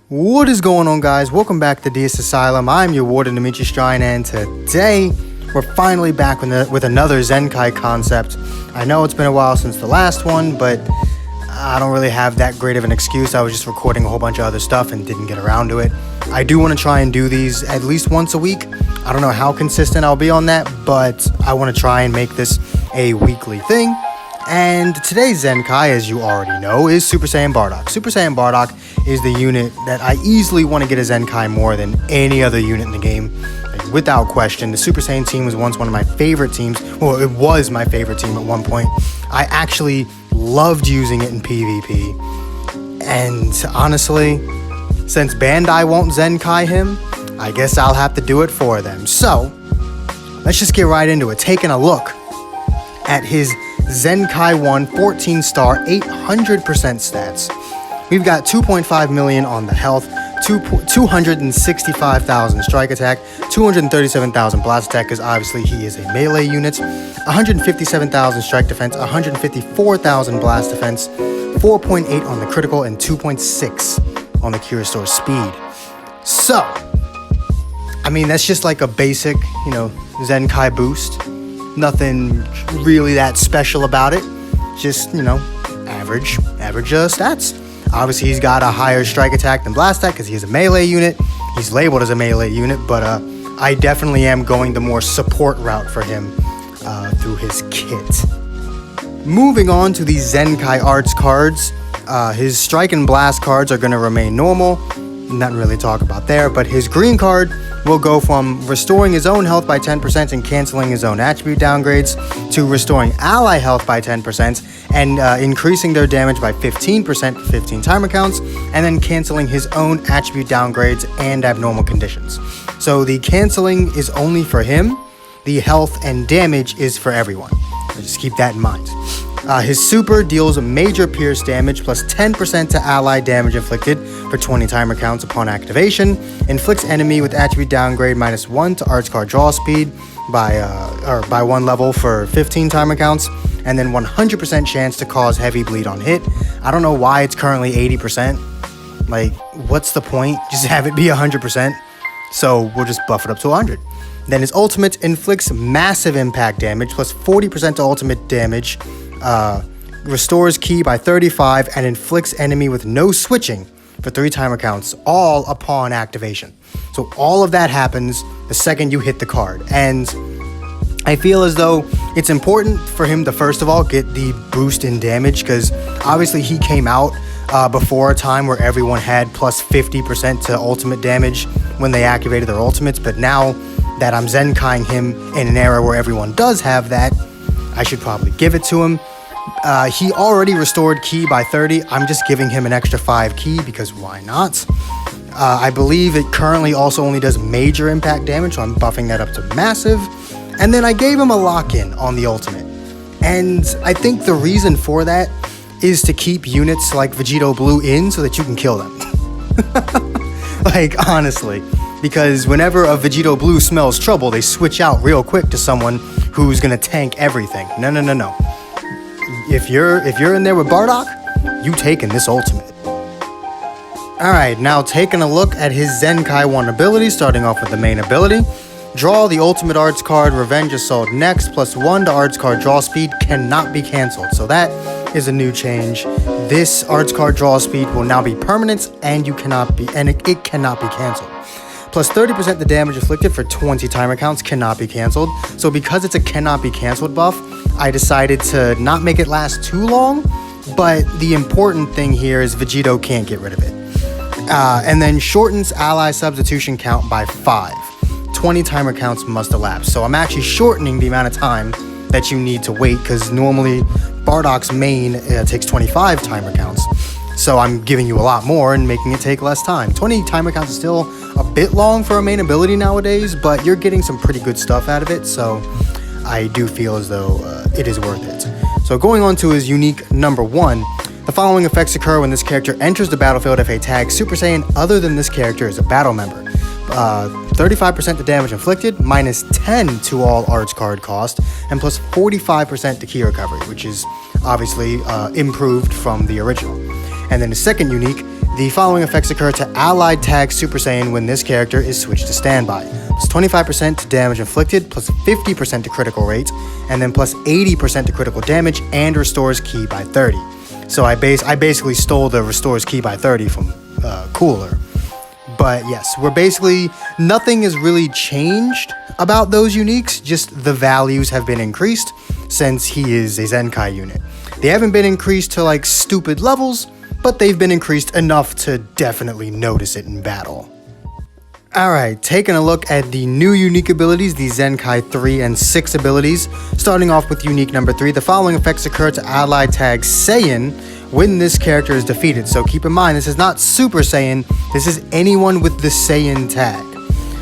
What is going on, guys? Welcome back to DS Asylum. I'm your warden, Dimitri Strine, and today we're finally back with another Zenkai concept. I know it's been a while since the last one, but I don't really have that great of an excuse. I was just recording a whole bunch of other stuff and didn't get around to it. I do want to try and do these at least once a week. I don't know how consistent I'll be on that, but I want to try and make this a weekly thing. And today's Zenkai, as you already know, is Super Saiyan Bardock. Super Saiyan Bardock is the unit that I easily want to get a Zenkai more than any other unit in the game. Like, without question, the Super Saiyan team was once one of my favorite teams. Well, it was my favorite team at one point. I actually loved using it in PvP. And honestly, since Bandai won't Zenkai him, I guess I'll have to do it for them. So, let's just get right into it. Taking a look at his Zenkai 1 14-star 800% stats. We've got 2.5 million on the health, 265,000 strike attack, 237,000 blast attack because obviously he is a melee unit, 157,000 strike defense, 154,000 blast defense, 4.8 on the critical, and 2.6 on the cure restore speed. So, I mean, that's just like a basic, Zenkai boost. Nothing really that special about it. Just, average stats. Obviously, he's got a higher strike attack than blast attack because he's a melee unit. He's labeled as a melee unit, but I definitely am going the more support route for him through his kit. Moving on to the Zenkai arts cards. His strike and blast cards are going to remain normal. Nothing really to talk about there, but his green card will go from restoring his own health by 10% and canceling his own attribute downgrades to restoring ally health by 10% and increasing their damage by 15% for 15 timer counts, and then canceling his own attribute downgrades and abnormal conditions. So the canceling is only for him. The health and damage is for everyone. So just keep that in mind. His super deals major pierce damage plus 10% to ally damage inflicted for 20 timer counts upon activation, inflicts enemy with attribute downgrade -1 to arts card draw speed by 1 level for 15 timer counts, and then 100% chance to cause heavy bleed on hit. I don't know why it's currently 80%. Like, what's the point? Just have it be 100%. So we'll just buff it up to 100. Then his ultimate inflicts massive impact damage plus 40% to ultimate damage, restores ki by 35, and inflicts enemy with no switching for 3 timer counts, all upon activation. So all of that happens the second you hit the card. And I feel as though it's important for him to first of all get the boost in damage, because obviously he came out before a time where everyone had plus 50% to ultimate damage when they activated their ultimates, but now that I'm Zenkaiing him in an era where everyone does have that, I should probably give it to him. He already restored ki by 30. I'm just giving him an extra 5 ki because why not? I believe it currently also only does major impact damage, so I'm buffing that up to massive. And then I gave him a lock-in on the ultimate. And I think the reason for that is to keep units like Vegito Blue in so that you can kill them. Like, honestly. Because whenever a Vegito Blue smells trouble, they switch out real quick to someone who's gonna tank everything. No. If you're in there with Bardock, you taking this ultimate. Alright, now taking a look at his Zenkai 1 ability, starting off with the main ability. Draw the ultimate arts card, Revenge Assault next, plus 1 to arts card draw speed cannot be cancelled. So that is a new change. This arts card draw speed will now be permanent, and it cannot be cancelled. Plus 30% the damage inflicted for 20 timer counts cannot be cancelled. So because it's a cannot be cancelled buff, I decided to not make it last too long, but the important thing here is Vegito can't get rid of it. And then shortens ally substitution count by 5. 20 timer counts must elapse. So I'm actually shortening the amount of time that you need to wait, because normally Bardock's main takes 25 timer counts. So I'm giving you a lot more and making it take less time. 20 timer counts is still a bit long for a main ability nowadays, but you're getting some pretty good stuff out of it, so I do feel as though it is worth it. So going on to his unique number 1, the following effects occur when this character enters the battlefield if a tagged Super Saiyan other than this character is a battle member. 35% the damage inflicted, -10 to all arts card cost, and plus 45% to ki recovery, which is obviously improved from the original. And then the second unique, The following effects occur to allied tag Super Saiyan when this character is switched to standby. Plus 25% to damage inflicted, plus 50% to critical rate, and then plus 80% to critical damage and restores ki by 30. So I basically stole the restores ki by 30 from Cooler. But yes, nothing has really changed about those uniques, just the values have been increased since he is a Zenkai unit. They haven't been increased to like stupid levels, but they've been increased enough to definitely notice it in battle. Alright, taking a look at the new unique abilities, the Zenkai 3 and 6 abilities. Starting off with unique number 3, the following effects occur to allied tag Saiyan when this character is defeated. So keep in mind, this is not Super Saiyan, this is anyone with the Saiyan tag.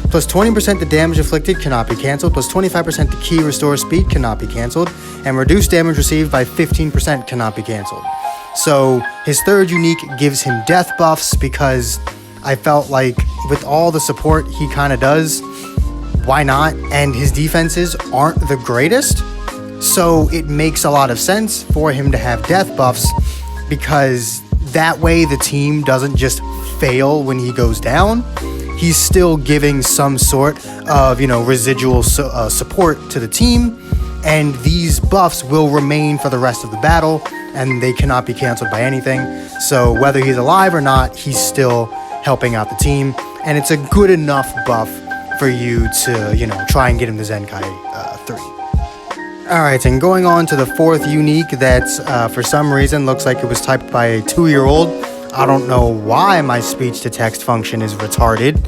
Plus 20% to damage inflicted cannot be cancelled, plus 25% to ki restore speed cannot be cancelled, and reduced damage received by 15% cannot be cancelled. So his third unique gives him death buffs because I felt like with all the support he kind of does, why not? And his defenses aren't the greatest, so it makes a lot of sense for him to have death buffs because that way the team doesn't just fail when he goes down. He's still giving some sort of, residual support to the team, and these buffs will remain for the rest of the battle, and they cannot be canceled by anything. So whether he's alive or not, he's still helping out the team, and it's a good enough buff for you to, try and get him to Zenkai 3. Alright, and going on to the fourth unique that for some reason looks like it was typed by a 2-year-old. I don't know why my speech-to-text function is retarded,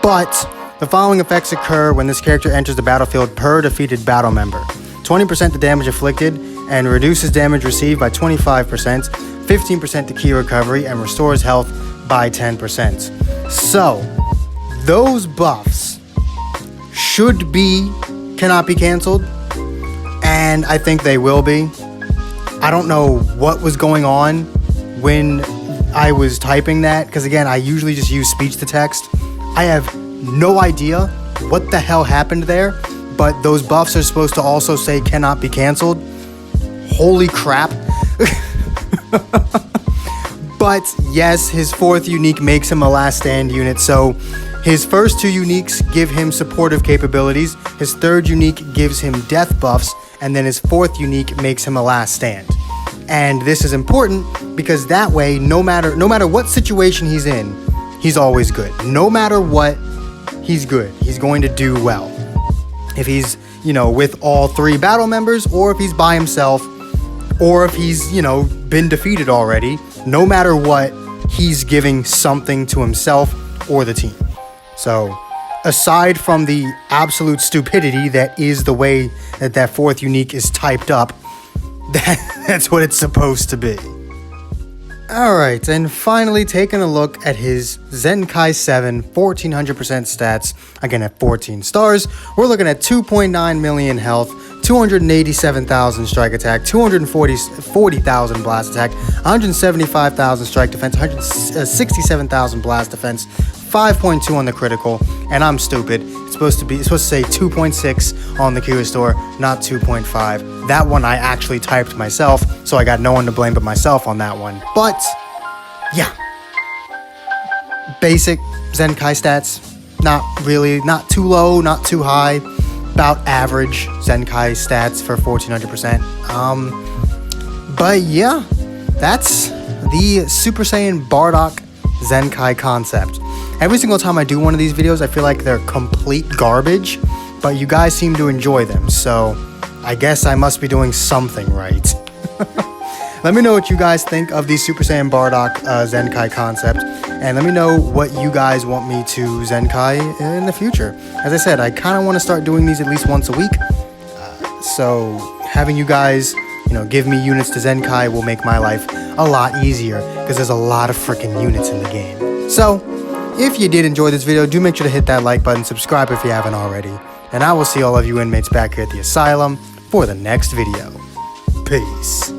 but the following effects occur when this character enters the battlefield per defeated battle member. 20% to damage inflicted, and reduces damage received by 25%, 15% to ki recovery, and restores health by 10%. So, those buffs cannot be cancelled, and I think they will be. I don't know what was going on when I was typing that, because again, I usually just use speech to text. I have no idea what the hell happened there, but those buffs are supposed to also say cannot be canceled. Holy crap. But yes, his fourth unique makes him a last stand unit, so his first two uniques give him supportive capabilities, his third unique gives him death buffs, and then his fourth unique makes him a last stand. And this is important because that way, no matter what situation he's in, he's always good. No matter what, he's good. He's going to do well. If he's, with all three battle members, or if he's by himself, or if he's, been defeated already, no matter what, he's giving something to himself or the team. So, aside from the absolute stupidity that is the way that fourth unique is typed up, that's what it's supposed to be. Alright, and finally taking a look at his Zenkai 7 1400% stats, again at 14 stars, we're looking at 2.9 million health, 287,000 strike attack, 240,000 blast attack, 175,000 strike defense, 167,000 blast defense, 5.2 on the critical, and I'm stupid. It's supposed to say 2.6 on the ki restore, not 2.5. That one I actually typed myself, so I got no one to blame but myself on that one. But yeah, basic Zenkai stats, not too low, not too high, about average Zenkai stats for 1400%. But yeah, that's the Super Saiyan Bardock Zenkai concept. Every single time I do one of these videos, I feel like they're complete garbage, but you guys seem to enjoy them, so I guess I must be doing something right. Let me know what you guys think of the Super Saiyan Bardock Zenkai concept, and let me know what you guys want me to Zenkai in the future. As I said, I kind of want to start doing these at least once a week, so having you guys, give me units to Zenkai will make my life a lot easier, because there's a lot of freaking units in the game. So, if you did enjoy this video, do make sure to hit that like button, subscribe if you haven't already, and I will see all of you inmates back here at the asylum for the next video. Peace.